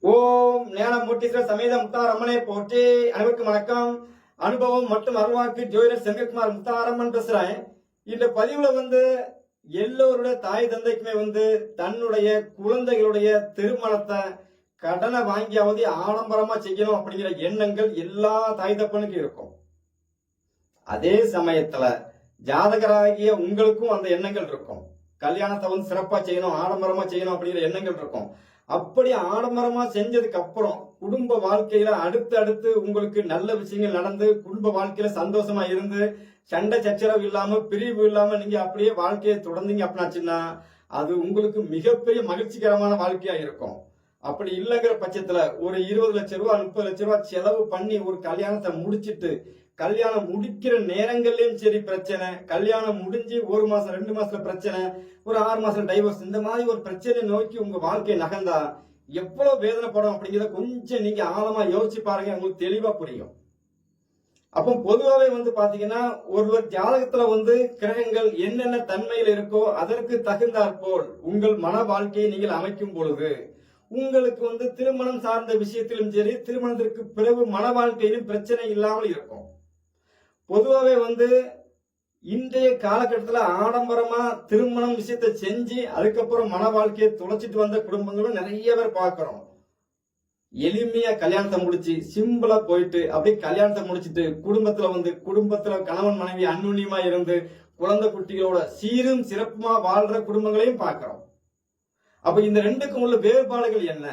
ஓம் ஞானமூர்த்தீஸ்வரர் சமேத முத்தாரம்மனை போற்றி. அனைவருக்கும் வணக்கம். அனுபவம் மற்றும் அருள்வாக்கு ஜோதிடர் செந்தில்குமார் முத்தாரம்மன் பேசுறேன். இந்த பதிவுல எல்லோருடைய தாய் தந்தைக்குமே தன்னுடைய குழந்தைகளுடைய திருமணத்தை கடனை வாங்கியாவது ஆடம்பரமா செய்யணும் அப்படிங்கிற எண்ணங்கள் எல்லா தாய் தப்பனுக்கும் இருக்கும். அதே சமயத்துல ஜாதகராகிய உங்களுக்கும் அந்த எண்ணங்கள் இருக்கும். கல்யாணத்தை சிறப்பா செய்யணும், ஆடம்பரமா செய்யணும் அப்படிங்கிற எண்ணங்கள் இருக்கும். அப்படி ஆடம்பரமா செஞ்சதுக்கு அப்புறம் குடும்ப வாழ்க்கையில அடுத்து உங்களுக்கு நல்ல விஷயங்கள் நடந்து குடும்ப வாழ்க்கையில சந்தோஷமா இருந்து சண்டை சச்சரவு இல்லாம பிரிவு இல்லாம நீங்க அப்படியே வாழ்க்கையை தொடர்ந்தீங்க அப்படின்னாச்சுன்னா அது உங்களுக்கு மிகப்பெரிய மகிழ்ச்சிகரமான வாழ்க்கையா இருக்கும். அப்படி இல்லைங்கிற பட்சத்துல ஒரு 20 லட்சம் ரூபாய் 30 லட்சம் ரூபாய் செலவு பண்ணி ஒரு கல்யாணத்தை முடிச்சிட்டு கல்யாணம் முடிக்கிற நேரங்கள்லயும் சரி பிரச்சனை, கல்யாணம் முடிஞ்சு 1 மாசம் 2 மாசத்துல பிரச்சனை, ஒரு 6 மாசம் டைவர்ஸ், இந்த மாதிரி ஒரு பிரச்சனை நோக்கி உங்க வாழ்க்கை நகர்ந்தா எவ்வளவு வேதனைப்படும் அப்படிங்கிறத கொஞ்சம் நீங்க ஆழமா யோசிச்சு பாருங்க, உங்களுக்கு தெளிவா புரியும். அப்போ பொதுவாவே பாத்தீங்கன்னா ஒருவர் ஜாதகத்துல கிரகங்கள் என்னென்ன தன்மையில் இருக்கோ அதற்கு தகுந்தாற்போல் உங்கள் மன வாழ்க்கையை நீங்கள் அமைக்கும் பொழுது உங்களுக்கு திருமணம் சார்ந்த விஷயத்திலும் சரி திருமணத்திற்கு பிறகு மன வாழ்க்கையிலும் பிரச்சனை இல்லாமல் இருக்கும். பொதுவாவே இன்றைய காலகட்டத்தில் ஆடம்பரமா திருமணம் விஷயத்தை செஞ்சு அதுக்கப்புறம் மன வாழ்க்கையை துளைச்சிட்டு வந்த குடும்பங்களும் நிறைய பேர் பார்க்கிறோம். எளிமையா கல்யாணத்தை முடிச்சு சிம்பிளா போயிட்டு அப்படியே கல்யாணத்தை முடிச்சிட்டு குடும்பத்துல கணவன் மனைவி அன்னுன்யமா இருந்து குழந்தை குட்டிகளோட சீரும் சிறப்புமா வாழ்ற குடும்பங்களையும் பார்க்கிறோம். அப்ப இந்த ரெண்டுக்கும் உள்ள வேறுபாடுகள் என்ன?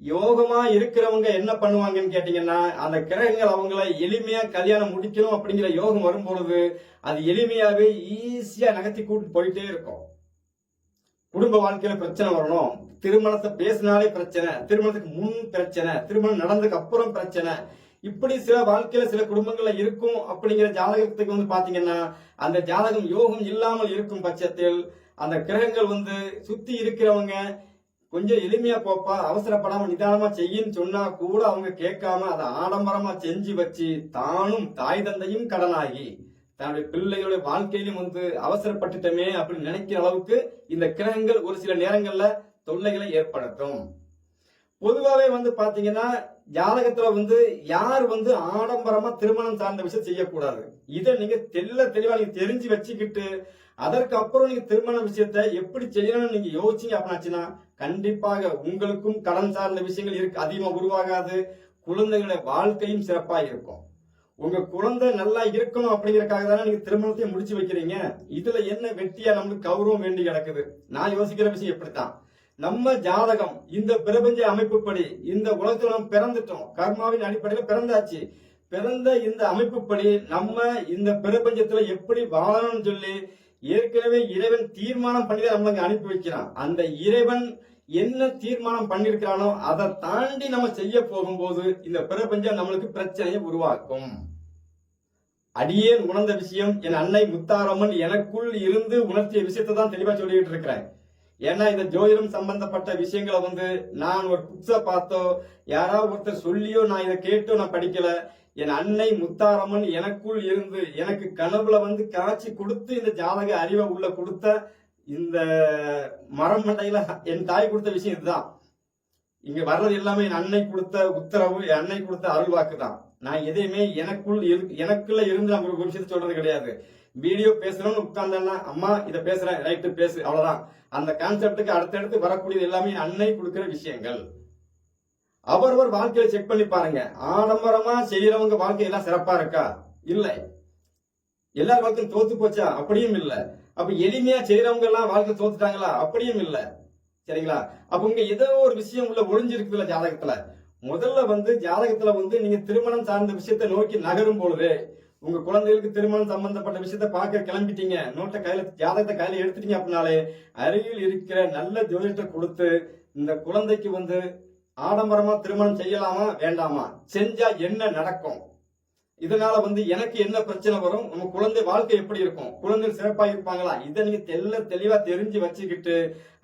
யோகமா இருக்கிறவங்க என்ன பண்ணுவாங்கன்னு கேட்டீங்கன்னா அந்த கிரகங்கள் அவங்கள எளிமையா கல்யாணம் முடிக்கணும் அப்படிங்கிற யோகம் வரும்பொழுது அது எளிமையாவே ஈஸியா நகர்த்தி கூட்டு போயிட்டே இருக்கும். குடும்ப வாழ்க்கையில பிரச்சனை வரணும், திருமணத்தை பேசினாலே பிரச்சனை, திருமணத்துக்கு முன் பிரச்சனை, திருமணம் நடந்ததுக்கு அப்புறம் பிரச்சனை, இப்படி சில வாழ்க்கையில சில குடும்பங்கள்ல இருக்கும். அப்படிங்கிற ஜாதகத்துக்கு பாத்தீங்கன்னா அந்த ஜாதகம் யோகம் இல்லாமல் இருக்கும் பட்சத்தில் அந்த கிரகங்கள் சுத்தி இருக்கிறவங்க கொஞ்சம் எளிமையா போப்பா, அவசரப்படாம நிதானமா செய்யின்னு சொன்னா கூட அவங்க கேட்காம அதை ஆடம்பரமா செஞ்சு வச்சு தானும் தாய் தந்தையும் கடனாகி தன்னுடைய பிள்ளைகளுடைய வாழ்க்கையிலும் அவசரப்பட்டுட்டமே அப்படின்னு நினைக்கிற அளவுக்கு இந்த கிரகங்கள் ஒரு சில நேரங்கள்ல தொல்லைகளை ஏற்படுத்தும். பொதுவாவே பாத்தீங்கன்னா ஜாதகத்துல யார் ஆடம்பரமா திருமணம் சார்ந்த விஷயம் செய்யக்கூடாது. இதை நீங்க தெளிவா நீங்க தெரிஞ்சு வச்சுக்கிட்டு அதற்கு அப்புறம் நீங்க திருமண விஷயத்தை எப்படி செய்யணும்னு நீங்க யோசிச்சீங்க அப்படின்னாச்சுன்னா கண்டிப்பாக உங்களுக்கும் கடன் சார்ந்த விஷயங்கள் இருக்கு அதிகமா உருவாகாது, குழந்தைகளுடைய வாழ்க்கையும் சிறப்பா இருக்கும். உங்க குழந்தை நல்லா இருக்கணும் அப்படிங்கறதுக்காக தானே நீங்க திருமணத்தையும் முடிச்சு வைக்கிறீங்க. இதுல என்ன வெட்டியா நம்மளுக்கு கௌரவம் வேண்டி கிடக்குது? நான் யோசிக்கிற விஷயம் எப்படித்தான், நம்ம ஜாதகம் இந்த பிரபஞ்ச அமைப்புப்படி இந்த உலகத்துல நம்ம பிறந்துட்டோம், கர்மாவின் அடிப்படையில பிறந்தாச்சு. பிறந்த இந்த அமைப்புப்படி நம்ம இந்த பிரபஞ்சத்துல எப்படி வாழணும்னு சொல்லி ஏற்கனவே இறைவன் தீர்மானம் பண்ணி நம்மளுக்கு அனுப்பி வைக்கிறான். அந்த இறைவன் என்ன தீர்மானம் பண்ணிருக்கிறானோ அதை தாண்டி நம்ம செய்ய போகும்போது இந்த பிரபஞ்சம் நம்மளுக்கு பிரச்சனையை உருவாக்கும். அடியேன் உணர்ந்த விஷயம் என் அன்னை முத்தாரம்மன் எனக்குள் இருந்து உணர்த்திய விஷயத்தை தான் தெளிவா சொல்லிட்டு இருக்கிறேன். ஏன்னா இந்த ஜோதிடம் சம்பந்தப்பட்ட விஷயங்களை நான் ஒரு புக்ஸ பார்த்தோ யாராவது ஒருத்தர் சொல்லியோ நான் இதை கேட்டோ நான் படிக்கல. என் அன்னை முத்தாரம்மன் எனக்குள் இருந்து எனக்கு கனவுல காட்சி கொடுத்து இந்த ஜாதக அறிவை உள்ள கொடுத்த இந்த மரம் மண்டையில என் தாய் கொடுத்த விஷயம் இதுதான். இங்க வர்றது எல்லாமே என் அன்னை கொடுத்த உத்தரவு, என் அன்னை கொடுத்த அருள்வாக்கு தான். நான் எதையுமே எனக்குள்ள இருந்து நம்ம ஒரு விஷயத்த சொல்றது கிடையாது. வீடியோ பேசுறோம்னு உட்கார்ந்தேன்னா அம்மா இதை பேசுறேன் ரைட்டு பேசு, அவ்வளவுதான். அந்த கான்செப்டுக்கு அடுத்தடுத்து வரக்கூடியது எல்லாமே அன்னை கொடுக்கிற விஷயங்கள். அவரவர் வாழ்க்கையில செக் பண்ணி பாருங்க. ஆடம்பரமா செய்யறவங்க வாழ்க்கை எல்லாம் சிறப்பா இருக்கா? இல்லை. எல்லார் வாழ்க்கையும் தோத்து போச்சா? அப்படியும் இல்ல. அப்ப எளிமையா செய்யறவங்க எல்லாம் வாழ்க்கை தோத்துட்டாங்களா? அப்படியும் இல்ல. சரிங்களா? அப்ப இங்க ஏதோ ஒரு விஷயம் உள்ள ஒளிஞ்சிருக்குல்ல ஜாதகத்துல. முதல்ல ஜாதகத்துல நீங்க திருமணம் சார்ந்த விஷயத்தை நோக்கி நகரும் பொழுது உங்க குழந்தைகளுக்கு திருமணம் சம்பந்தப்பட்ட விஷயத்த பார்க்க கிளம்பிட்டீங்க, நோட்டை கையில ஜாதகத்தை கையில எடுத்துட்டீங்க அப்படின்னாலே அருகில் இருக்கிற நல்ல ஜோதிடத்தை கொடுத்து இந்த குழந்தைக்கு ஆடம்பரமா திருமணம் செய்யலாமா வேண்டாமா, செஞ்சா என்ன நடக்கும், இதனால எனக்கு என்ன பிரச்சனை வரும், நம்ம குழந்தை வாழ்க்கை எப்படி இருக்கும், குழந்தை சிறப்பா இருப்பாங்களா, இதை நீங்க தெளிவா தெரிஞ்சு வச்சுக்கிட்டு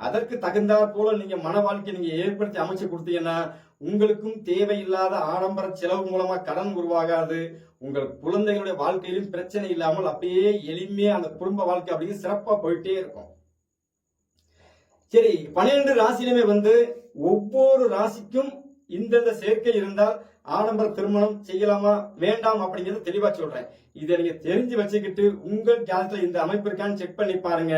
அதற்கு தகுந்தா போல நீங்க மன வாழ்க்கை நீங்க ஏற்படுத்தி அமைச்சு கொடுத்தீங்கன்னா உங்களுக்கும் தேவையில்லாத ஆடம்பர செலவு மூலமா கடன் உருவாகாது. உங்கள் குழந்தைகளுடைய வாழ்க்கையிலும் பிரச்சனை இல்லாமல் அப்படியே எளிமையா அந்த குடும்ப வாழ்க்கை அப்படியே சிறப்பா போயிட்டே இருக்கும். சரி, 12 ராசியிலுமே வந்து ஒவ்வொரு ராசிக்கும் இந்தந்த சேர்க்கை இருந்தால் ஆடம்பர திருமணம் செய்யலாமா வேண்டாம் அப்படிங்கறது தெளிவா சொல்றேன். இதை நீங்க தெரிஞ்சு வச்சுக்கிட்டு உங்கள் ஜாதகத்துல இந்த அமைப்பு இருக்கான்னு செக் பண்ணி பாருங்க.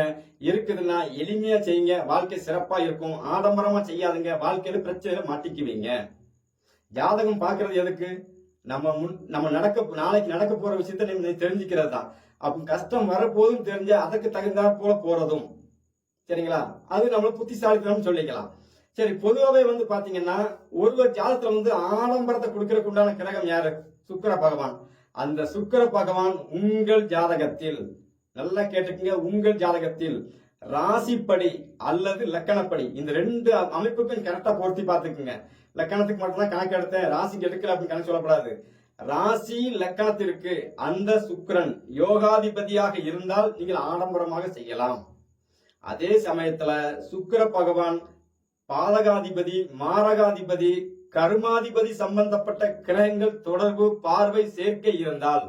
இருக்குதுன்னா எளிமையா செய்யுங்க, வாழ்க்கை சிறப்பா இருக்கும். ஆடம்பரமா செய்யாதுங்க, வாழ்க்கையில பிரச்சனையில மாட்டிக்குவீங்க. ஜாதகம் பாக்குறது எதுக்கு? நம்ம நாளைக்கு நடக்க போற விஷயத்த நீங்க தெரிஞ்சுக்கிறது தான். அப்ப கஷ்டம் வரப்போதும் தெரிஞ்ச அதுக்கு தகுந்தா போல போறதும் சரிங்களா, அது நம்மள புத்திசாலித்தனம் சொல்லிக்கலாம். சரி, பொதுவாவே வந்து பாத்தீங்கன்னா ஒருவர் ஜாதகத்துல வந்து ஆடம்பரத்தை கொடுக்கறதுக்கு உண்டான கிரகம் யாரு? சுக்கிர பகவான். அந்த சுக்கிர பகவான் உங்கள் ஜாதகத்தில், நல்லா கேட்டுக்கங்க, உங்கள் ஜாதகத்தில் ராசிப்படி அல்லது லக்கணப்படி இந்த ரெண்டு அமைப்புக்கும் கரெக்டா பொருத்தி பாத்துக்குங்க. லக்கணத்துக்கு மட்டும்தான் கணக்கு எடுத்தேன், ராசிக்கு எடுக்கல அப்படின்னு கணக்கு சொல்லப்படாது. ராசி லக்கணத்திற்கு அந்த சுக்கிரன் யோகாதிபதியாக இருந்தால் நீங்கள் ஆடம்பரமாக செய்யலாம். அதே சமயத்துல சுக்கிர பகவான் பாதகாதிபதி, மாரகாதிபதி, கர்மாதிபதி சம்பந்தப்பட்ட கிரகங்கள் தொடர்பு, பார்வை, சேர்க்கை இருந்தால்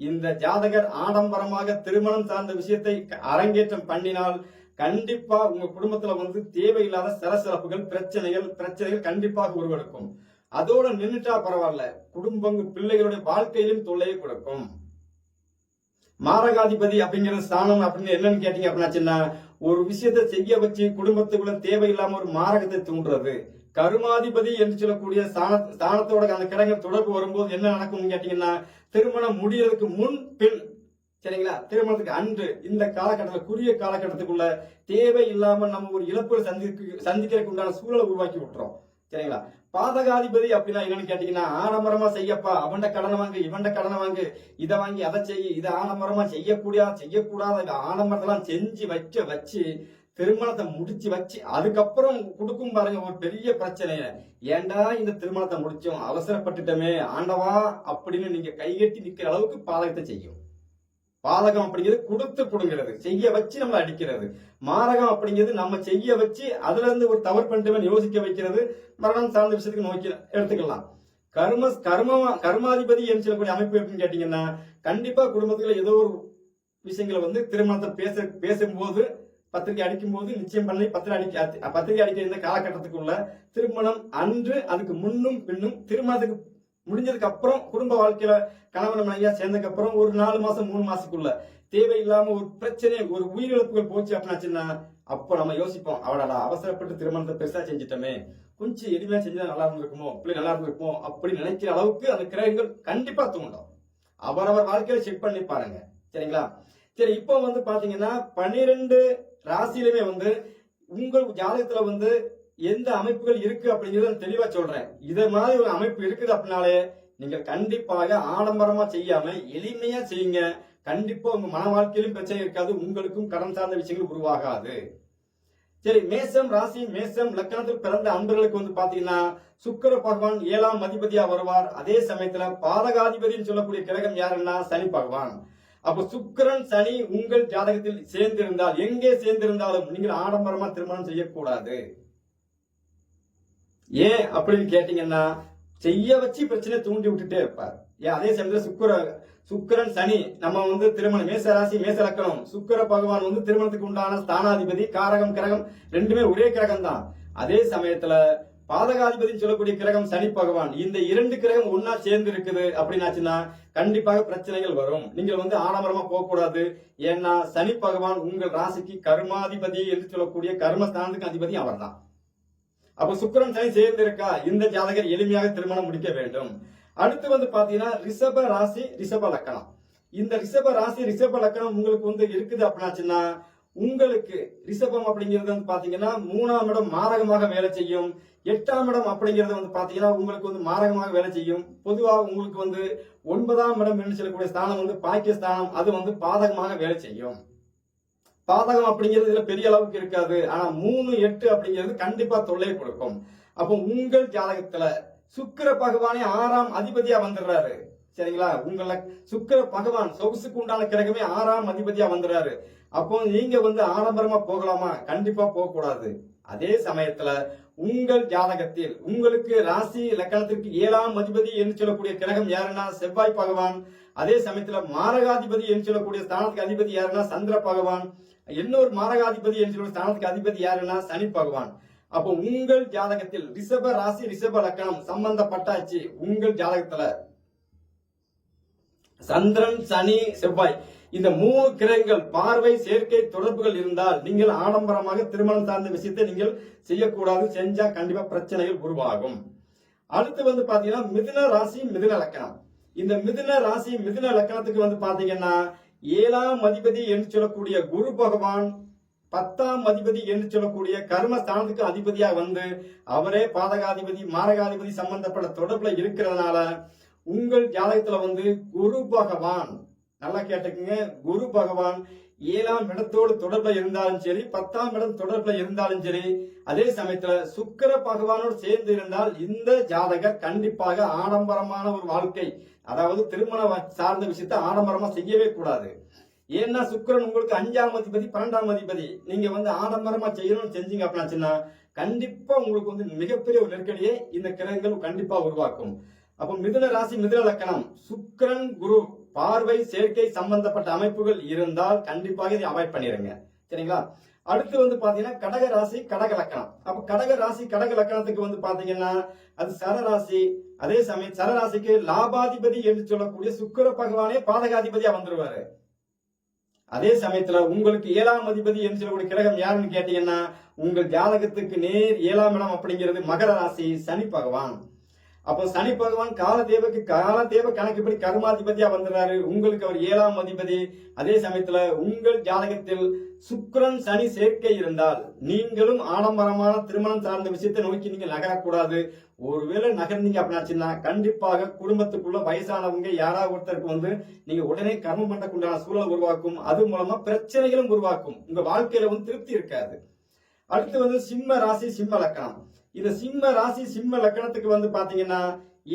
இந்த ஜாதகர் ஆடம்பரமாக திருமணம் சார்ந்த விஷயத்தை அரங்கேற்றம் பண்ணினால் கண்டிப்பா உங்க குடும்பத்துல வந்து தேவையில்லாத சலசலப்புகள், பிரச்சனைகள் கண்டிப்பாக உருவெடுக்கும். அதோட நின்றுட்டா பரவாயில்ல, குடும்பங்க பிள்ளைகளுடைய வாழ்க்கையிலும் தொல்லையை கொடுக்கும். மாரகாதிபதி அப்படிங்கிற ஸ்தானம் அப்படின்னு என்னன்னு கேட்டீங்க அப்படின்னா, ஒரு விஷயத்தை செய்ய வச்சு குடும்பத்துக்குள்ள தேவையில்லாம ஒரு மாரகத்தை தூண்டுறது. கருமாதிபதி என்று சொல்லக்கூடிய ஸ்தானத்தோட அந்த கிரகங்கள் தொடர்பு வரும்போது என்ன நடக்கும் கேட்டீங்கன்னா, திருமணம் முடியறதுக்கு முன் பின் சரிங்களா, திருமணத்துக்கு அன்று இந்த காலகட்டத்தில் குறுகிய காலகட்டத்துக்குள்ள தேவையில்லாம நம்ம ஒரு இழப்புகளை சந்திக்கிறதுக்கு உண்டான சூழலை உருவாக்கி விட்டுறோம். சரிங்களா, பாதகாதிபதி அப்படின்னா என்னன்னு கேட்டீங்கன்னா, ஆடம்பரமா செய்யப்பா, அவன்ட கடனை வாங்கு, இவன்ட கடனை வாங்கு, இதை வாங்கி அதை செய்ய, இதை ஆடம்பரமா செய்யக்கூடாத ஆடம்பரத்தெல்லாம் செஞ்சு வச்சு திருமணத்தை முடிச்சு வச்சு அதுக்கப்புறம் கொடுக்கும் பாருங்க ஒரு பெரிய பிரச்சனைய. ஏண்டா இந்த திருமணத்தை முடிச்சோம், அவசரப்பட்டுட்டோமே ஆண்டவா அப்படின்னு நீங்க கைகட்டி நிக்கிற அளவுக்கு பாதகத்தை செய்யும். பாதகம் அப்படிங்கிறது கொடுத்து புடுங்கிறது, செய்ய வச்சு நம்மளை அடிக்கிறது. மாரகம் அப்படிங்கிறது நம்ம செய்ய வச்சு அதுல இருந்து ஒரு தவறு பண்ணிட்டு யோசிக்க வைக்கிறது. மரணம் சார்ந்த விஷயத்துக்கு நோக்கி எடுத்துக்கலாம். கர்மாதிபதி என்று சொல்லக்கூடிய அமைப்பு எப்படின்னு கேட்டீங்கன்னா, கண்டிப்பா குடும்பத்துல ஏதோ ஒரு விஷயங்களை வந்து திருமணத்தை பேசும்போது பத்திரிகை அடிக்கும் போது நிச்சயம் பண்ணி பத்திரிகை அடிக்க இந்த காலகட்டத்துக்குள்ள திருமணம் அன்று, அதுக்கு முன்னும் பின்னும், திருமணத்துக்கு முடிஞ்சதுக்கு அப்புறம், குடும்ப வாழ்க்கையில கணவன் மனைவியா சேர்ந்ததுக்கு அப்புறம் ஒரு 4 மாசம் 3 மாசத்துக்குள்ள தேவையில்லாம ஒரு பிரச்சனை, ஒரு உயிரிழப்புகள் போச்சு அப்படின்னா அப்ப நம்ம யோசிப்போம், அவளடா அவசரப்பட்டு திருமணத்தை பெருசா செஞ்சுட்டோமே, கொஞ்சம் எளிமையா செஞ்சா நல்லா இருந்திருக்குமோ, பிள்ளை நல்லா இருந்திருக்குமோ அப்படின்னு நினைக்கிற அளவுக்கு அந்த கிரகங்கள் கண்டிப்பா தூண்டும். அவரவர் வாழ்க்கையில செக் பண்ணி பாருங்க. சரிங்களா, சரி, இப்போ வந்து பாத்தீங்கன்னா 12 ராசியிலுமே வந்து உங்கள் ஜாதகத்துல வந்து எந்த அமைப்புகள் இருக்கு அப்படிங்கறத தெளிவா சொல்றேன். இத மாதிரி ஒரு அமைப்பு இருக்குது அப்படின்னாலே நீங்கள் கண்டிப்பாக ஆடம்பரமா செய்யாம எளிமையா செய்யுங்க. கண்டிப்பா உங்க மன வாழ்க்கையிலும் பிரச்சனை இருக்காது, உங்களுக்கும் கடன் சார்ந்த விஷயங்கள் உருவாகாது. சரி, மேசம் ராசி, மேசம் லக்னத்தில் பிறந்த அன்பர்களுக்கு வந்து பாத்தீங்கன்னா சுக்கிர பகவான் 7ஆம் அதிபதியா வருவார். அதே சமயத்துல பாதகாதிபதினு சொல்லக்கூடிய கிரகம் யாருன்னா சனி பகவான். அப்ப சுக்கிரன் சனி உங்கள் ஜாதகத்தில் சேர்ந்திருந்தால், எங்கே சேர்ந்திருந்தாலும் நீங்கள் ஆடம்பரமா திருமணம் செய்யக்கூடாது. ஏன் அப்படின்னு கேட்டீங்கன்னா, செய்ய வச்சு பிரச்சனை தூண்டி விட்டுட்டே இருப்பார். அதே சமயத்துல சுக்கிரன் சனி நம்ம வந்து திருமணம், மேச ராசி மேச லக்கணம், சுக்கிர பகவான் வந்து திருமணத்துக்கு உண்டான ஸ்தானாதிபதி, காரகம் கிரகம் ரெண்டுமே ஒரே கிரகம் தான். அதே சமயத்துல பாதகாதிபதினு சொல்லக்கூடிய கிரகம் சனி பகவான், இந்த 2 கிரகம் ஒன்னா சேர்ந்து இருக்குது அப்படின்னாச்சுன்னா கண்டிப்பாக பிரச்சனைகள் வரும். நீங்கள் வந்து ஆடம்பரமா போக கூடாது. ஏன்னா சனி பகவான் உங்கள் ராசிக்கு கர்மாதிபதி என்று சொல்லக்கூடிய கர்மஸ்தானத்துக்கு அதிபதி அவர் தான். அப்ப சுக்கிரன் சனி சேர்ந்து இருக்கா, இந்த ஜாதகர் எளிமையாக திருமணம் முடிக்க வேண்டும். அடுத்து வந்து பாத்தீங்கன்னா ரிஷப ராசி ரிஷப லக்கணம். இந்த ரிஷப ராசி ரிஷப லக்கணம் உங்களுக்கு வந்து இருக்குது அப்படின்னாச்சுன்னா, உங்களுக்கு ரிஷபம் அப்படிங்கிறது வந்து பாத்தீங்கன்னா 3ஆம் இடம் மாரகமாக வேலை செய்யும். 8ஆம் இடம் அப்படிங்கிறது வந்து பாத்தீங்கன்னா உங்களுக்கு வந்து மாரகமாக வேலை செய்யும். பொதுவாக உங்களுக்கு வந்து 9ஆம் இடம் என்று சொல்லக்கூடிய ஸ்தானம் வந்து பாக்கியஸ்தானம், அது வந்து பாதகமாக வேலை செய்யும். பாதகம் அப்படிங்கிறது இதுல பெரிய அளவுக்கு இருக்காது. ஆனா 3, 8 அப்படிங்கிறது கண்டிப்பா தொல்லை கொடுக்கும். அப்போ உங்கள் ஜாதகத்துல சுக்கிர பகவானே 6ஆம் அதிபதியா வந்துடுறாரு. சரிங்களா, உங்களை சுக்கிர பகவான் சொகுசுக்கு உண்டான கிரகமே 6ஆம் அதிபதியா வந்துடுறாரு. அப்போ நீங்க வந்து ஆடம்பரமா போகலாமா? கண்டிப்பா போக கூடாது. அதே சமயத்துல உங்கள் ஜாதகத்தில் உங்களுக்கு ராசி லக்கணத்திற்கு 7ஆம் அதிபதி என்று சொல்லக்கூடிய கிரகம் யாருன்னா செவ்வாய் பகவான். அதே சமயத்துல மாரகாதிபதி என்று சொல்லக்கூடிய ஸ்தானத்துக்கு அதிபதி யாருன்னா சந்திர பகவான். இன்னொரு மாரகாதிபதி என்று சொல்ற ஸ்தானத்துக்கு அதிபதி யாருன்னா சனி பகவான். அப்போ உங்கள் ஜாதகத்தில் ரிஷப ராசி ரிஷப லக்னம் சம்பந்தப்பட்டாச்சு. உங்கள் ஜாதகத்துல சந்திரன் சனி செவ்வாய் இந்த 3 கிரகங்கள் பார்வை சேர்க்கை தொடர்புகள் இருந்தால் நீங்கள் ஆடம்பரமாக திருமணம் சார்ந்த விஷயத்தை நீங்கள் செய்யக்கூடாது. செஞ்சா கண்டிப்பா பிரச்சனைகள் உருவாகும். அடுத்து வந்து பாத்தீங்கன்னா மிதுன ராசி மிதுன லக்கணம். இந்த மிதுன ராசி மிதுன லக்கணத்துக்கு வந்து பாத்தீங்கன்னா 7ஆம் அதிபதி என்று சொல்லக்கூடிய குரு பகவான் 10ஆம் அதிபதி என்று சொல்லக்கூடிய கர்மஸ்தானத்துக்கு அதிபதியா வந்து அவரே பாதகாதிபதி மாரகாதிபதி சம்பந்தப்பட்ட தொடர்புல இருக்கிறதுனால உங்கள் ஜாதகத்துல வந்து குரு பகவான், நல்லா கேட்டுக்குங்க, குரு பகவான் 7ஆம் இடத்தோடு தொடர்புல இருந்தாலும் சரி 10ஆம் இடம் தொடர்புல இருந்தாலும் சரி, அதே சமயத்துல சுக்கிர பகவானோடு சேர்ந்து இருந்தால் இந்த ஜாதகர் கண்டிப்பாக ஆடம்பரமான ஒரு வாழ்க்கை, அதாவது திருமண சார்ந்த விஷயத்தை ஆடம்பரமா செய்யவே கூடாது. ஏன்னா சுக்கிரன் உங்களுக்கு 5ஆம் அதிபதி 12ஆம் அதிபதி. நீங்க வந்து ஆடம்பரமா செய்யணும்னு செஞ்சீங்க அப்படின்னா கண்டிப்பா உங்களுக்கு வந்து மிகப்பெரிய ஒரு நெருக்கடியை இந்த கிரகங்கள் கண்டிப்பா உருவாக்கும். அப்ப மிதுன ராசி மிதுன லக்கணம் சுக்கிரன் குரு பார்வை சேர்க்கை சம்பந்தப்பட்ட அமைப்புகள் இருந்தால் கண்டிப்பாக இதை அவாய்ட் பண்ணிருங்க. சரிங்களா? அடுத்து வந்து பாத்தீங்கன்னா கடக ராசி கடக லக்கணம். அப்ப கடக ராசி கடக லக்கணத்துக்கு வந்து பாத்தீங்கன்னா அது சரராசி. அதே சமயம் சரராசிக்கு லாபாதிபதி என்று சொல்லக்கூடிய சுக்கிர பகவானே பாதகாதிபதியா வந்துருவாரு. அதே சமயத்துல உங்களுக்கு 7ஆம் அதிபதி என்று சொல்லக்கூடிய கிரகம் யாருன்னு கேட்டீங்கன்னா உங்கள் ஜாதகத்துக்கு நேர் 7ஆம் இடம் அப்படிங்கிறது மகர ராசி சனி பகவான். அப்போ சனி பகவான் காலதேவ கணக்குப்படி கர்மாதிபதியா வந்துடுறாரு. உங்களுக்கு அவர் 7ஆம் அதிபதி. அதே சமயத்துல உங்கள் ஜாதகத்தில் சுக்கிரன் சனி சேர்க்கை இருந்தால் நீங்களும் ஆடம்பரமான திருமணம் சார்ந்த விஷயத்தை நோக்கி நீங்க நகரக்கூடாது. ஒருவேளை நகர்ந்தீங்க அப்படின்னா கண்டிப்பாக குடும்பத்துக்குள்ள வயசானவங்க யாராவது ஒருத்தருக்கு வந்து நீங்க உடனே கர்மம் பண்ணக்குண்டான சூழல் உருவாக்கும். அது மூலமா பிரச்சனைகளும் உருவாக்கும். உங்க வாழ்க்கையில வந்து திருப்தி இருக்காது. அடுத்து வந்து சிம்ம ராசி சிம்ம லக்கணம். இந்த சிம்ம ராசி சிம்ம லக்கணத்துக்கு வந்து பாத்தீங்கன்னா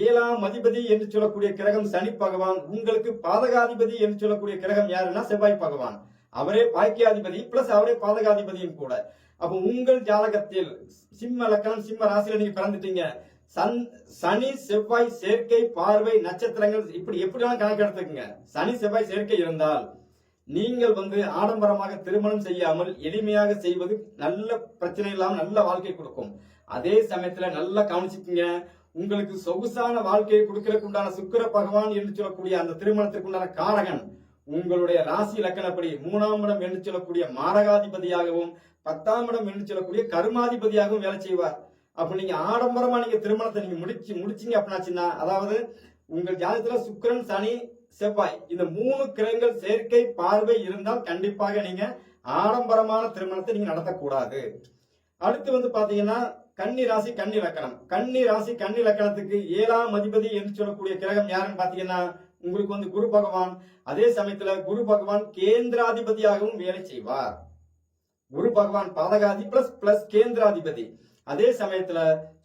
7ஆம் அதிபதி என்று சொல்லக்கூடிய கிரகம் சனி பகவான். உங்களுக்கு பாதகாதிபதி என்று சொல்லக்கூடிய கிரகம் யாருன்னா செவ்வாய் பகவான். அவரே பாக்கியாதிபதி பிளஸ் அவரே பாதகாதிபதியும் கூட. அப்ப உங்கள் ஜாதகத்தில் சிம்ம லக்கணம் சிம்ம ராசியில நீங்க பிறந்துட்டீங்க. சனி செவ்வாய் சேர்க்கை பார்வை நட்சத்திரங்கள் இப்படி எப்படிலாம் கணக்கு எடுத்துக்கங்க. சனி செவ்வாய் சேர்க்கை இருந்தால் நீங்கள் வந்து ஆடம்பரமாக திருமணம் செய்யாமல் எளிமையாக செய்வது நல்ல பிரச்சனை இல்லாம நல்ல வாழ்க்கை கொடுக்கும். அதே சமயத்துல நல்லா கவனிச்சுக்கீங்க, உங்களுக்கு சொகுசான வாழ்க்கையை கொடுக்கறதுக்கு உண்டான சுக்கிர பகவான் என்று சொல்லக்கூடிய அந்த திருமணத்திற்கு உண்டான காரகன் உங்களுடைய ராசி லக்கணப்படி 3ஆம் இடம் என்று சொல்லக்கூடிய மாரகாதிபதியாகவும் 10ஆம் இடம் என்று சொல்லக்கூடிய கர்மாதிபதியாகவும் வேலை செய்வார். அப்ப நீங்க ஆடம்பரமா நீங்க திருமணத்தை நீங்க முடிச்சீங்க அப்படின்னாச்சுன்னா, அதாவது உங்கள் ஜாதகத்துல சுக்கிரன் சனி செவ்வாய் இந்த 3 கிரகங்கள் சேர்க்கை பார்வை இருந்தால் கண்டிப்பாக நீங்க ஆடம்பரமான திருமணத்தை நீங்க நடத்தக்கூடாது. அடுத்து வந்து பாத்தீங்கன்னா கன்னி ராசி கன்னி லக்கணம். கன்னி ராசி கன்னி லக்கணத்துக்கு 7ஆம் அதிபதி என்று சொல்லக்கூடிய கிரகம் யாருன்னு பாத்தீங்கன்னா உங்களுக்கு வந்து குரு பகவான். அதே சமயத்துல குரு பகவான் கேந்திராதிபதியாகவும் வேலை செய்வார். குரு பகவான் பாதகாதி பிளஸ் கேந்திராதிபதி. அதே சமயத்துல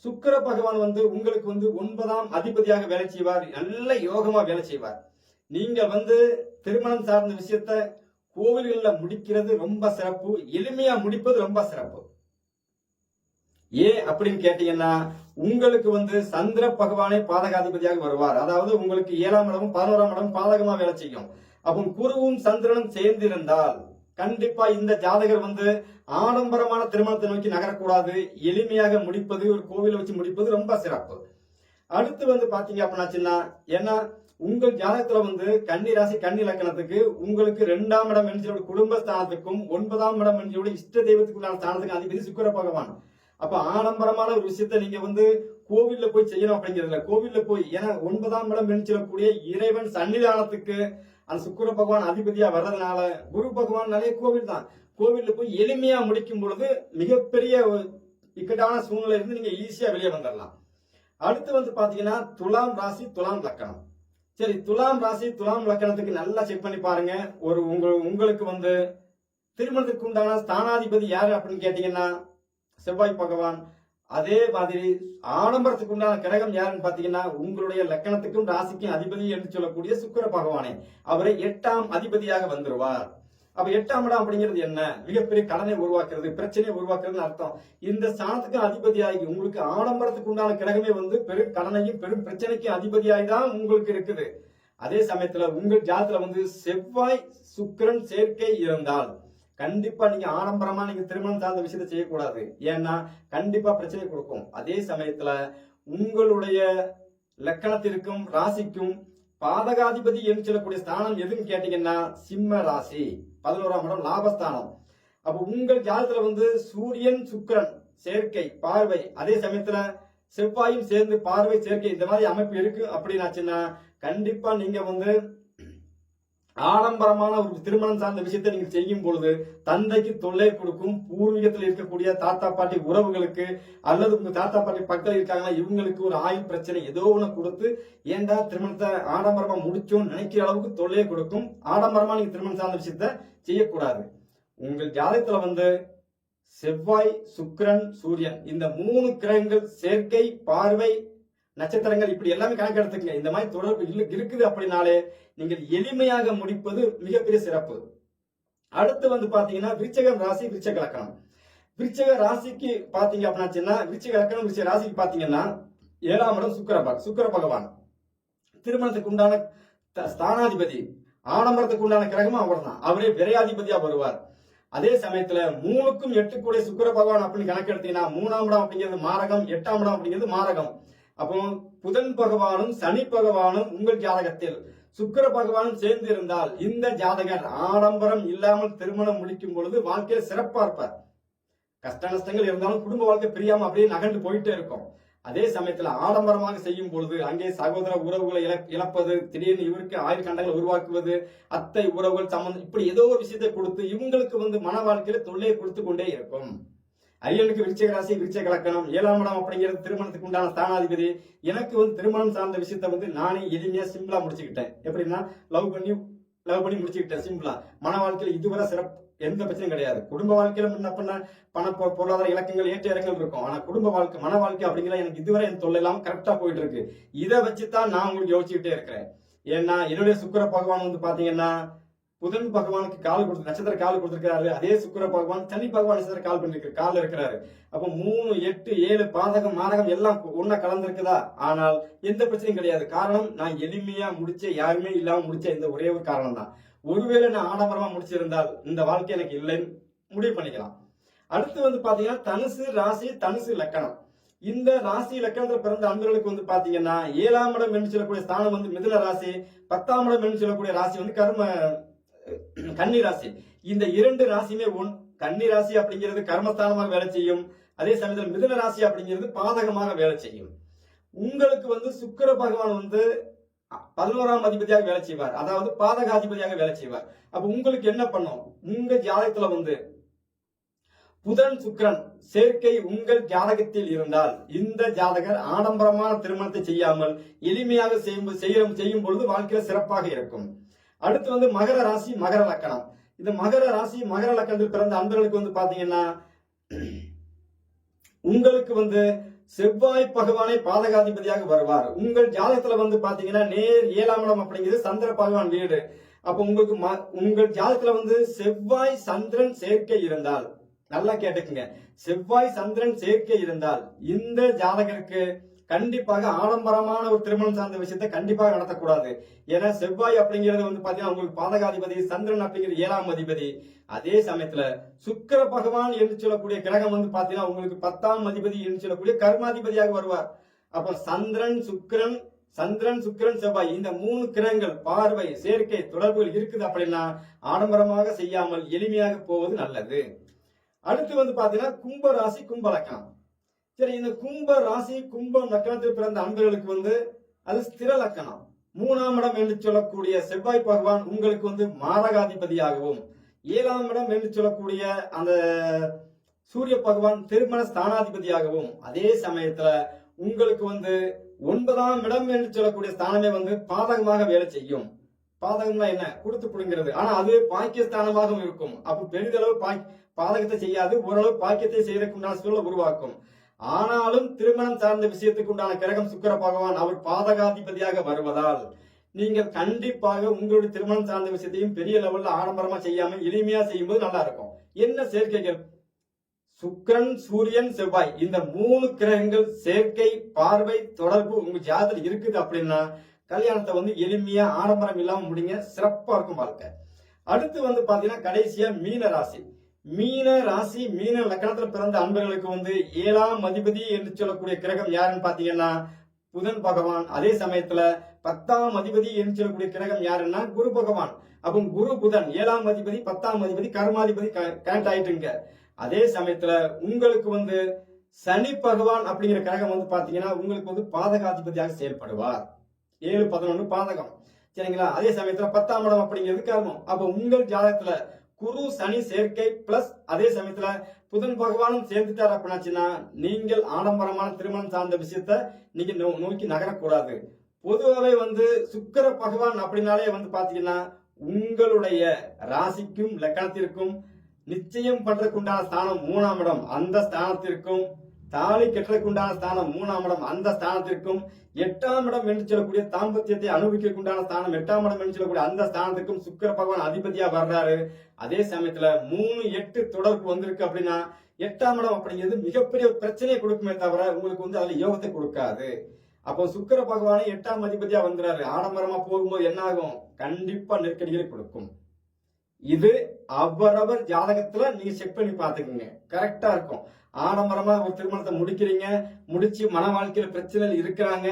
சுக்கிர பகவான் வந்து உங்களுக்கு வந்து 9ஆம் அதிபதியாக வேலை செய்வார். நல்ல யோகமா வேலை செய்வார். நீங்க வந்து திருமணம் சார்ந்த விஷயத்த கோவில்கள்ல முடிக்கிறது ரொம்ப சிறப்பு. எளிமையா முடிப்பது ரொம்ப சிறப்பு. ஏன் அப்படின்னு கேட்டீங்கன்னா உங்களுக்கு வந்து சந்திர பகவானே பாதகாதிபதியாக வருவார். அதாவது உங்களுக்கு 7ஆம் இடமும் 11ஆம் இடமும் பாதகமா வேலை செய்யும். அப்போ குருவும் சந்திரனும் சேர்ந்து இருந்தால் கண்டிப்பா இந்த ஜாதகர் வந்து ஆடம்பரமான திருமணத்தை நோக்கி நகரக்கூடாது. எளிமையாக முடிப்பது ஒரு கோவில வச்சு முடிப்பது ரொம்ப சிறப்பு. அடுத்து வந்து பாத்தீங்க அப்படின்னாச்சுன்னா ஏன்னா உங்கள் ஜாதகத்துல வந்து கன்னி ராசி கன்னி லக்கணத்துக்கு உங்களுக்கு 2ஆம் இடம் என்று குடும்பஸ்தானத்துக்கும் 9ஆம் இடம் என்று இஷ்ட தெய்வத்துக்குள்ளான ஸ்தானத்துக்கும் அதிபதி சுக்கிர பகவான். அப்ப ஆடம்பரமான ஒரு விஷயத்த நீங்க வந்து கோவில்ல போய் செய்யணும் அப்படிங்கிறதுல கோவில்ல போய் ஏன்னா 9ஆம் இடம் என்று சொல்லக்கூடிய இறைவன் சன்னிதானத்துக்கு அந்த சுக்கிர பகவான் அதிபதியா வர்றதுனால குரு பகவான் நிறைய கோவில் தான். கோவில்ல போய் எளிமையா முடிக்கும் பொழுது மிகப்பெரிய இக்கட்டான சூழ்நிலை இருந்து நீங்க ஈஸியா வெளியே வந்துடலாம். அடுத்து வந்து பாத்தீங்கன்னா துலாம் ராசி துலாம் லக்கணம். சரி, துலாம் ராசி துலாம் லக்கணத்துக்கு நல்லா செக் பண்ணி பாருங்க. உங்களுக்கு வந்து திருமணத்துக்கு உண்டான ஸ்தானாதிபதி யாரு அப்படின்னு கேட்டீங்கன்னா செவ்வாய் பகவான். அதே மாதிரி ஆடம்பரத்துக்கு உண்டான கிரகம் யாருன்னு பாத்தீங்கன்னா உங்களுடைய லக்கணத்துக்கும் ராசிக்கும் அதிபதி என்று சொல்லக்கூடிய சுக்கிர பகவானே. அவரை 8ஆம் அதிபதியாக வந்துருவார். அப்ப 8ஆம் இடம் அப்படிங்கிறது என்ன? மிகப்பெரிய கடனை உருவாக்குறது, பிரச்சனையை உருவாக்குறதுன்னு அர்த்தம். இந்த ஸ்தானத்துக்கு அதிபதியாகி உங்களுக்கு ஆடம்பரத்துக்கு உண்டான கிரகமே வந்து பெரும் கடனையும் பெரும் பிரச்சனைக்கும் அதிபதியாகி தான் உங்களுக்கு இருக்குது. அதே சமயத்துல உங்கள் ஜாதத்துல வந்து செவ்வாய் சுக்கிரன் சேர்க்கை இருந்தால் கண்டிப்பா நீங்க ஆடம்பரமா நீங்க திருமணம் சார்ந்த விஷயத்தை செய்யக்கூடாது. ஏன்னா கண்டிப்பா பிரச்சனை கொடுக்கும். அதே சமயத்துல உங்களுடைய லக்கணத்திற்கும் ராசிக்கும் பாதகாதிபதி என்று சொல்லக்கூடிய ஸ்தானம் எதுன்னு கேட்டீங்கன்னா சிம்ம ராசி, 11ஆம் இடம் லாபஸ்தானம். அப்ப உங்கள் ஜாதகத்துல வந்து சூரியன் சுக்கிரன் சேர்க்கை பார்வை, அதே சமயத்துல செவ்வாயும் சேர்ந்து பார்வை சேர்க்கை, இந்த மாதிரி அமைப்பு இருக்கு அப்படின்னாச்சுன்னா கண்டிப்பா நீங்க வந்து ஆடம்பரமான ஒரு திருமணம் சார்ந்த விஷயத்தை நீங்க செய்யும் பொழுது தந்தைக்கு தொல்லை கொடுக்கும். பூர்வீகத்தில் இருக்கக்கூடிய தாத்தா பாட்டி உறவுகளுக்கு அல்லது உங்க தாத்தா பாட்டி பக்கத்தில் இருக்காங்கன்னா இவங்களுக்கு ஒரு ஆயுள் பிரச்சனை ஏதோ ஒண்ணு கொடுத்து ஏண்டா திருமணத்தை ஆடம்பரமா முடிச்சோம்னு நினைக்கிற அளவுக்கு தொல்லையை கொடுக்கும். ஆடம்பரமா நீங்க திருமணம் சார்ந்த விஷயத்த செய்யக்கூடாது. உங்கள் ஜாதகத்துல வந்து செவ்வாய் சுக்கிரன் சூரியன் இந்த 3 கிரகங்கள் சேர்க்கை பார்வை நட்சத்திரங்கள் இப்படி எல்லாமே கணக்கு எடுத்துக்கங்க. இந்த மாதிரி தொடர்பு இருக்குது அப்படின்னாலே நீங்கள் எளிமையாக முடிப்பது மிகப்பெரிய சிறப்பு. அடுத்து வந்து பாத்தீங்கன்னா விருச்சிகம் ராசி விருச்சிக லக்கணம். விருச்சிக ராசிக்கு பாத்தீங்க அப்படின்னா விருச்சிக லக்கணம் விருச்சிக ராசிக்கு பாத்தீங்கன்னா 7ஆம் இடம் சுக்கிர பகவான் திருமணத்துக்கு உண்டான ஸ்தானாதிபதி, ஆடம்பரத்துக்கு உண்டான கிரகமும் அவர் தான். அவரே விரையாதிபதியா வருவார். அதே சமயத்துல 3க்கும் 8 கூட சுக்கிர பகவான் அப்படின்னு கணக்கு எடுத்தீங்கன்னா 3ஆம் இடம் அப்படிங்கிறது மாரகம், 8ஆம் இடம் அப்படிங்கிறது மாரகம். அப்போ புதன் பகவானும் சனி பகவானும் உங்கள் ஜாதகத்தில் சுக்கிர பகவானும் சேர்ந்து இருந்தால் இந்த ஜாதகர் ஆடம்பரம் இல்லாமல் திருமணம் முடிக்கும் பொழுது வாழ்க்கையில சிறப்பா இருப்பார். கஷ்ட நஷ்டங்கள் இருந்தாலும் குடும்ப வாழ்க்கை பிரியாம அப்படியே நகர்ந்து போயிட்டே இருக்கும். அதே சமயத்துல ஆடம்பரமாக செய்யும் பொழுது அங்கே சகோதர உறவுகளை இழப்பது, திடீர்னு இவருக்கு ஆயுள் கண்டங்களை உருவாக்குவது, அத்தை உறவுகள் சம்பந்தம், இப்படி ஏதோ ஒரு விஷயத்தை கொடுத்து இவங்களுக்கு வந்து மன வாழ்க்கையில தொல்லையை கொடுத்து கொண்டே இருக்கும். ஐயனுக்கு விருச்சிக ராசி விருச்சிக லக்கணம் 7ஆம் இடம் அப்படிங்கிறது திருமணத்துக்கு உண்டான ஸ்தானாதிபதி. எனக்கு வந்து திருமணம் சார்ந்த விஷயத்த வந்து நானே எளிமையா சிம்பிளா முடிச்சுக்கிட்டேன். எப்படின்னா லவ் பண்ணி முடிச்சுக்கிட்டேன் சிம்பிளா. மன வாழ்க்கையில இதுவரை சிறப்பு எந்த பிரச்சனையும் கிடையாது. குடும்ப வாழ்க்கையில முன்ன பண்ண பண பொருளாதார இலக்கங்கள் ஏற்ற இறக்கங்கள் இருக்கும். ஆனா குடும்ப வாழ்க்கை மன வாழ்க்கை அப்படிங்கிற எனக்கு இதுவரை என் தொல்லை இல்லாம கரெக்டா போயிட்டு இருக்கு. இதை வச்சுதான் நான் உங்களுக்கு யோசிச்சுக்கிட்டே இருக்கிறேன். ஏன்னா என்னுடைய சுக்கிர பகவான் வந்து பாத்தீங்கன்னா புதன் பகவானுக்கு கால் கொடுத்து நட்சத்திர கால் கொடுத்திருக்கிறாரு. அதே சுக்கிர பகவான் சனி பகவான் நட்சத்திர கால் பண்ணிருக்கு கால் இருக்கிறாரு. அப்ப 3, 8, 7 பாதகம் மாரகம் எல்லாம் ஒன்னா கலந்துருக்குதா. ஆனால் எந்த பிரச்சனையும் கிடையாது. காரணம் நான் எளிமையா முடிச்ச, யாருமே இல்லாம முடிச்ச இந்த ஒரே ஒரு காரணம் தான். ஒருவேளை நான் ஆடம்பரமா முடிச்சிருந்தால் இந்த வாழ்க்கை எனக்கு இல்லைன்னு முடிவு பண்ணிக்கலாம். அடுத்து வந்து பாத்தீங்கன்னா தனுசு ராசி தனுசு லக்கணம். இந்த ராசி லக்கணத்துல பிறந்த அன்பர்களுக்கு வந்து பாத்தீங்கன்னா 7ஆம் இடம் என்று சொல்லக்கூடிய ஸ்தானம் வந்து மிதுன ராசி, 10ஆம் இடம் என்று சொல்லக்கூடிய ராசி வந்து கன்னி ராசி. இந்த 2 ராசியுமே கன்னி ராசி அப்படிங்கிறது கர்மஸ்தானமாக வேலை செய்யும். அதே சமயத்தில் மிதுன ராசி அப்படிங்கிறது பாதகமாக வேலை செய்யும். உங்களுக்கு வந்து சுக்கிர பகவான் வந்து 11ஆம் அதிபதியாக வேலை செய்வார், அதாவது பாதகாதிபதியாக வேலை செய்வார். அப்ப உங்களுக்கு என்ன பண்ணும், உங்க ஜாதகத்துல வந்து புதன் சுக்கிரன் சேர்க்கை உங்கள் ஜாதகத்தில் இருந்தால் இந்த ஜாதகர் ஆடம்பரமான திருமணத்தை செய்யாமல் எளிமையாக செய்யும் பொழுது வாழ்க்கையில சிறப்பாக இருக்கும். அடுத்து வந்து மகர ராசி மகர லக்கணம். இந்த மகர ராசி மகர லக்கணத்தில் பிறந்த அன்பர்களுக்கு வந்து பாத்தீங்கன்னா உங்களுக்கு வந்து செவ்வாய் பகவானை பாதகாதிபதியாக வருவார். உங்கள் ஜாதகத்துல வந்து பாத்தீங்கன்னா நேர் 7ஆம் இடம் அப்படிங்கிறது சந்திர பகவான் வீடு. அப்ப உங்களுக்கு உங்கள் ஜாதகத்துல வந்து செவ்வாய் சந்திரன் சேர்க்கை இருந்தால், நல்லா கேட்டுக்குங்க, செவ்வாய் சந்திரன் சேர்க்கை இருந்தால் இந்த ஜாதகருக்கு கண்டிப்பாக ஆடம்பரமான ஒரு திருமணம் சார்ந்த விஷயத்தை கண்டிப்பாக நடத்தக்கூடாது. ஏன்னா செவ்வாய் அப்படிங்கிறது வந்து பாத்தீங்கன்னா உங்களுக்கு பாதகாதிபதி, சந்திரன் அப்படிங்கிறது 7ஆம் அதிபதி. அதே சமயத்துல சுக்கிர பகவான் என்று சொல்லக்கூடிய கிரகம் வந்து பாத்தீங்கன்னா உங்களுக்கு 10ஆம் அதிபதி என்று சொல்லக்கூடிய கர்மாதிபதியாக வருவார். அப்ப சந்திரன் சுக்கிரன் செவ்வாய் இந்த 3 கிரகங்கள் பார்வை சேர்க்கை தொடர்புகள் இருக்குது அப்படின்னா ஆடம்பரமாக செய்யாமல் எளிமையாக போவது நல்லது. அடுத்து வந்து பாத்தீங்கன்னா கும்ப ராசி கும்ப லக்கணம். சரி, இந்த கும்ப ராசி கும்பம் லக்கணத்தில் பிறந்த அன்பர்களுக்கு வந்து அது ஸ்திர லக்கணம். 3ஆம் இடம் என்று சொல்லக்கூடிய செவ்வாய் பகவான் உங்களுக்கு வந்து மாரகாதிபதியாகவும் 7ஆம் இடம் என்று சொல்லக்கூடிய அந்த சூரிய பகவான் திருமண ஸ்தானாதிபதியாகவும், அதே சமயத்துல உங்களுக்கு வந்து 9ஆம் இடம் என்று சொல்லக்கூடிய ஸ்தானமே வந்து பாதகமாக வேலை செய்யும். பாதகம்னா என்ன, கொடுத்து புடுங்கிறது. ஆனா அது பாக்கியஸ்தானமாகவும் இருக்கும். அப்ப பெரிதளவு பாதகத்தை செய்யாது, ஓரளவு பாக்கியத்தை செய்வதற்குண்டான சூழலை உருவாக்கும். ஆனாலும் திருமணம் சார்ந்த விஷயத்துக்கு உண்டான கிரகம் சுக்கிர பகவான் அவர் பாதகாதிபதியாக வருவதால் நீங்கள் கண்டிப்பாக உங்களுடைய திருமணம் சார்ந்த விஷயத்தையும் பெரிய லெவல்ல ஆடம்பரமா செய்யாம எளிமையா செய்யும்போது நல்லா இருக்கும். என்ன சேர்க்கைகள், சுக்கிரன் சூரியன் செவ்வாய் இந்த 3 கிரகங்கள் சேர்க்கை பார்வை தொடர்பு உங்க ஜாதகத்தில் இருக்குது அப்படின்னா கல்யாணத்தை வந்து எளிமையா ஆடம்பரம் இல்லாம முடிங்க, சிறப்பா இருக்கும் வாழ்க்கை. அடுத்து வந்து பாத்தீங்கன்னா கடைசியா மீன ராசி. மீன ராசி மீன லக்னத்துல பிறந்த அன்பர்களுக்கு வந்து 7ஆம் அதிபதி என்று சொல்லக்கூடிய கிரகம் யாருன்னு பாத்தீங்கன்னா புதன் பகவான். அதே சமயத்துல 10ஆம் அதிபதி என்று சொல்லக்கூடிய கிரகம் யாருன்னா குரு பகவான். அப்போ குரு புதன் 7ஆம் அதிபதி 10ஆம் அதிபதி கர்மாதிபதி கனெக்ட் ஆயிட்டுங்க. அதே சமயத்துல உங்களுக்கு வந்து சனி பகவான் அப்படிங்கிற கிரகம் வந்து பாத்தீங்கன்னா உங்களுக்கு வந்து பாதகாதிபதியாக செயல்படுவார். 7-11 பாதகம், சரிங்களா. அதே சமயத்துல 10ஆம் இடம் அப்படிங்கிறது கர்மம். அப்ப உங்கள் ஜாதகத்துல குரு சனி சேர்க்கை பிளஸ் அதே சமயத்துல புதன் பகவானும் சேர்ந்துட்டார் அப்படின்னாச்சுன்னா நீங்கள் ஆடம்பரமான திருமணம் சார்ந்த விஷயத்த நீங்க நோக்கி நகரக்கூடாது. பொதுவாகவே வந்து சுக்கிர பகவான் அப்படின்னாலே வந்து பாத்தீங்கன்னா உங்களுடைய ராசிக்கும் லக்னத்திற்கும் நிச்சயம் பண்றதுக்குண்டான ஸ்தானம் 3ஆம் இடம், அந்த ஸ்தானத்திற்கும் தாலி கட்டுறதுக்குண்டான ஸ்தானம் 3ஆம் இடம், அந்த ஸ்தானத்திற்கும் 8ஆம் இடம் என்று சொல்லக்கூடிய தாம்பத்தியத்தை அனுபவிக்கிறதுக்குண்டான ஸ்தானம் 8ஆம் இடம் என்று சொல்லக்கூடிய அந்த ஸ்தானத்திற்கும் சுக்கிர பகவான் அதிபதியா வர்றாரு. அதே சமயத்துல 3-8 தொடர்பு வந்திருக்கு அப்படின்னா 8ஆம் இடம் அப்படிங்கிறது மிகப்பெரிய பிரச்சனையை கொடுக்குமே தவிர உங்களுக்கு வந்து அதுல யோகத்தை கொடுக்காது. அப்போ சுக்கிர பகவானே 8ஆம் அதிபதியா வந்துறாரு. ஆடம்பரமா போகும்போது என்ன ஆகும்? கண்டிப்பா நெருக்கடிகளை கொடுக்கும். இது அவரவர் ஜாதகத்துல நீங்க செக் பண்ணி பாத்துக்கோங்க, கரெக்டா இருக்கும். ஆடம்பரமா ஒரு திருமணத்தை முடிக்கிறீங்க, முடிச்சு மன வாழ்க்கையில பிரச்சனைகள் இருக்கிறாங்க,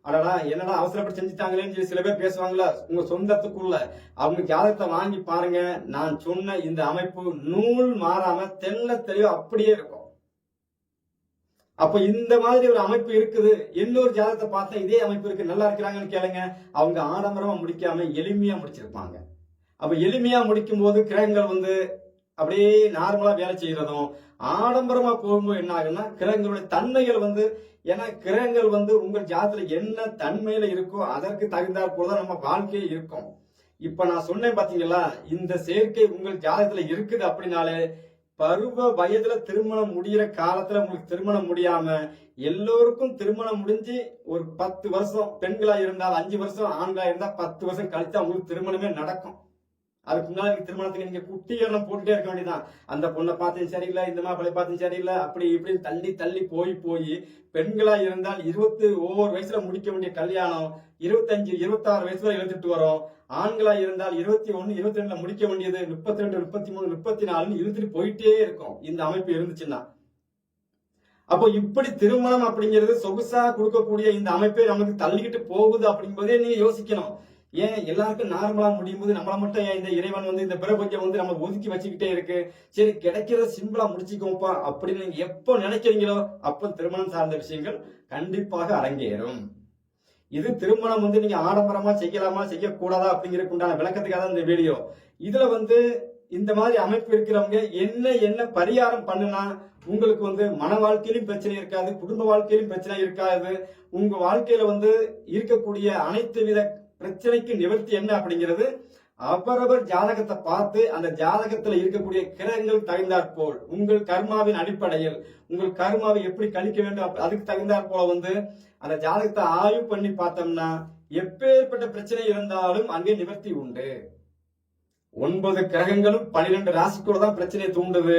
அடடா என்னடா அவசரப்பட்டு செஞ்சுட்டாங்களேன்னு சொல்லி சில பேர் பேசுவாங்களா உங்க சொந்தத்துக்குள்ள. அவங்க ஜாதகத்தை வாங்கி பாருங்க, நான் சொன்ன இந்த அமைப்பு நூல் மாறாம தெள்ள தெளிவா அப்படியே இருக்கும். அப்ப இந்த மாதிரி ஒரு அமைப்பு இருக்குது. இன்னொரு ஜாதகத்தை பார்த்தா இதே அமைப்பு இருக்கு, நல்லா இருக்கிறாங்கன்னு கேளுங்க, அவங்க ஆடம்பரமா முடிக்காம எளிமையா முடிச்சிருப்பாங்க. அப்ப எளிமையா முடிக்கும் போது கிரகங்கள் வந்து அப்படியே நார்மலா வேலை செய்யறதும், ஆடம்பரமா போகும்போது என்ன ஆகுன்னா கிரகங்களுடைய தன்மைகள் வந்து, ஏன்னா கிரகங்கள் வந்து உங்கள் ஜாதத்துல என்ன தன்மையில இருக்கோ அதற்கு தகுந்தாற் போலதான் நம்ம வாழ்க்கையே இருக்கும். இப்ப நான் சொன்னேன் பாத்தீங்களா, இந்த சேர்க்கை உங்கள் ஜாதகத்துல இருக்குது அப்படின்னாலே பருவ வயதுல திருமணம் முடிகிற காலத்துல உங்களுக்கு திருமணம் முடியாம எல்லோருக்கும் திருமணம் முடிஞ்சு ஒரு 10 வருஷம் பெண்களா இருந்தால் 5 வருஷம், ஆண்களா இருந்தா 10 வருஷம் கழித்து உங்களுக்கு திருமணமே நடக்கும். அதுக்கு முன்னாடி திருமணத்துக்கு நீங்க குட்டிகரணம் போட்டுட்டே இருக்க வேண்டியதான். அந்த பொண்ணை பார்த்தும் சரியில்லை, இந்த மாப்பிள்ளை பார்த்தும் சரியில்லை, அப்படி இப்படின்னு தள்ளி தள்ளி போய் பெண்களா இருந்தால் 21 வயசுல முடிக்க வேண்டிய கல்யாணம் 25-26 வயசுல இழுத்துட்டு வரும். ஆண்களா இருந்தால் 21, 22ல முடிக்க வேண்டியது 32, 33, 34 இழுத்துட்டு போயிட்டே இருக்கும் இந்த அமைப்பு இருந்துச்சுன்னா. அப்போ இப்படி திருமணம் அப்படிங்கிறது சொகுசா கொடுக்கக்கூடிய இந்த அமைப்பை நமக்கு தள்ளிக்கிட்டு போகுது அப்படிங்கும்போதே நீங்க யோசிக்கணும். ஏன் எல்லாருக்கும் நார்மலா முடியும் போது நம்மள மட்டும் ஏன் இந்த இறைவன் வந்து இந்த பிரபஞ்சம் வந்து நம்ம ஒதுக்கி வச்சுக்கிட்டே இருக்கு, சரி கிடைக்கிறத சிம்பிளா முடிச்சுக்கோப்பா அப்படின்னு நீங்க எப்போ நினைக்கிறீங்களோ அப்ப திருமணம் சார்ந்த விஷயங்கள் கண்டிப்பாக அரங்கேறும். இது திருமணம் வந்து நீங்க ஆடம்பரமா செய்யலாமா செய்யக்கூடாதா அப்படிங்கிறதுக்கு உண்டான விளக்கத்துக்காக தான் இந்த வீடியோ. இதுல வந்து இந்த மாதிரி அமைப்பு இருக்கிறவங்க என்ன பரிகாரம் பண்ணுனா உங்களுக்கு வந்து மன வாழ்க்கையிலும் பிரச்சனை இருக்காது, குடும்ப வாழ்க்கையிலும் பிரச்சனை இருக்காது, உங்க வாழ்க்கையில வந்து இருக்கக்கூடிய அனைத்து வித பிரச்சனைக்கு நிவர்த்தி என்ன அப்படிங்கிறது அவரவர் ஜாதகத்தை பார்த்து அந்த ஜாதகத்துல இருக்கக்கூடிய கிரகங்கள் தகுந்தாற் போல் உங்கள் கர்மாவின் அடிப்படையில் உங்கள் கர்மாவை எப்படி கழிக்க வேண்டும் அதுக்கு தகுந்தாற் போல வந்து அந்த ஜாதகத்தை ஆய்வு பண்ணி பார்த்தோம்னா எப்பேற்பட்ட பிரச்சனை இருந்தாலும் அங்கே நிவர்த்தி உண்டு. 9 கிரகங்களும் 12 ராசிக்குள்ள தான் பிரச்சனையை தூண்டுது.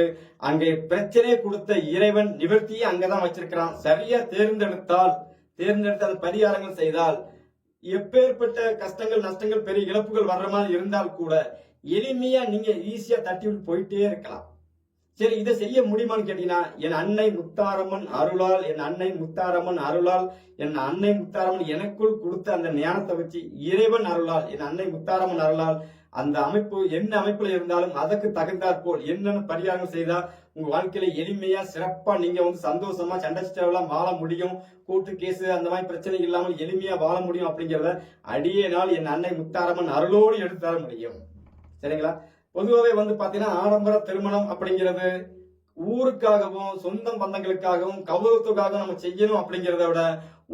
அங்கே பிரச்சனையை கொடுத்த இறைவன் நிவர்த்தியை அங்கதான் வச்சிருக்கிறான். சரியா தேர்ந்தெடுத்து அந்த பரிகாரங்கள் செய்தால் எப்பேற்பட்ட கஷ்டங்கள் நஷ்டங்கள் பெரிய இழப்புகள் வர்ற மாதிரி இருந்தால் கூட எளிமையா நீங்க ஈஸியா தட்டி விட்டு போயிட்டே இருக்கலாம். சரி, இதை செய்ய முடியுமான்னு கேட்டீங்கன்னா என் அன்னை முத்தாரம்மன் அருளால் என் அன்னை முத்தாரம்மன் எனக்குள் கொடுத்த அந்த ஞானத்தை வச்சு இறைவன் அருளால் என் அன்னை முத்தாரம்மன் அருளால் அந்த அமைப்பு என்ன அமைப்புல இருந்தாலும் அதற்கு தகுந்தாற் போல் என்னென்ன பரிகாரங்கள் செய்தா உங்க வாழ்க்கையில எளிமையா சிறப்பா நீங்க வந்து சந்தோஷமா சண்டை சிட்டெல்லாம் வாழ முடியும், கூட்டு கேசு அந்த மாதிரி பிரச்சனை இல்லாமல் எளிமையா வாழ முடியும் அப்படிங்கிறத அடியே நாள் என் அன்னை முத்தாரம்மன் அருளோடு எடுத்து தர முடியும். சரிங்களா? பொதுவாகவே வந்து பாத்தீங்கன்னா ஆடம்பர திருமணம் அப்படிங்கிறது ஊருக்காகவும் சொந்தம் பந்தங்களுக்காகவும் கௌரவத்துக்காகவும் நம்ம செய்யணும் அப்படிங்கிறத விட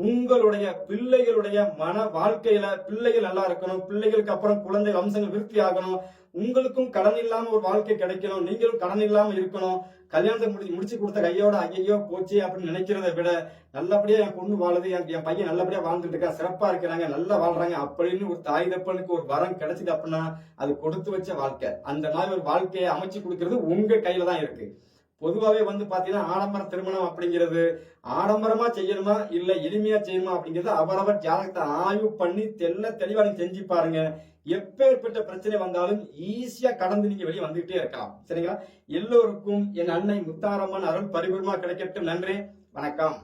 உங்களுடைய பிள்ளைகளுடைய மன வாழ்க்கையில பிள்ளைகள் நல்லா இருக்கணும், பிள்ளைகளுக்கு அப்புறம் குழந்தை வம்சங்கள் விருத்தி ஆகணும், உங்களுக்கும் கடன் இல்லாம ஒரு வாழ்க்கை கிடைக்கணும், நீங்களும் கடன் இல்லாம இருக்கணும், கல்யாணத்தை முடிச்சு கொடுத்த கையோட ஐயோ போச்சு அப்படின்னு நினைக்கிறத விட நல்லபடியா என் பொண்ணு வாழுது, என் பையன் நல்லபடியா வாழ்ந்துட்டு இருக்கான், சிறப்பா இருக்கிறாங்க, நல்லா வாழ்றாங்க அப்படின்னு ஒரு தாய் தப்பனுக்கு ஒரு வரம் கிடைச்சது அப்படின்னா அது கொடுத்து வச்ச வாழ்க்கை. அந்த மாதிரி ஒரு வாழ்க்கையை அமைச்சு கொடுக்கறது உங்க கையில தான் இருக்கு. பொதுவாகவே வந்து பாத்தீங்கன்னா ஆடம்பர திருமணம் அப்படிங்கிறது ஆடம்பரமா செய்யணுமா இல்ல எளிமையா செய்யணுமா அப்படிங்கறத அவரவர் ஜாதகத்தை ஆய்வு பண்ணி தெளிவா நீங்க செஞ்சு பாருங்க. எப்பேற்பட்ட பிரச்சனை வந்தாலும் ஈஸியா கடந்து நீங்க வெளியே வந்துகிட்டே இருக்கலாம். சரிங்களா? எல்லோருக்கும் என் அன்னை முத்தாரம்மன் அருள் பரிபூர்ணமா கிடைக்கட்டும். நன்றி, வணக்கம்.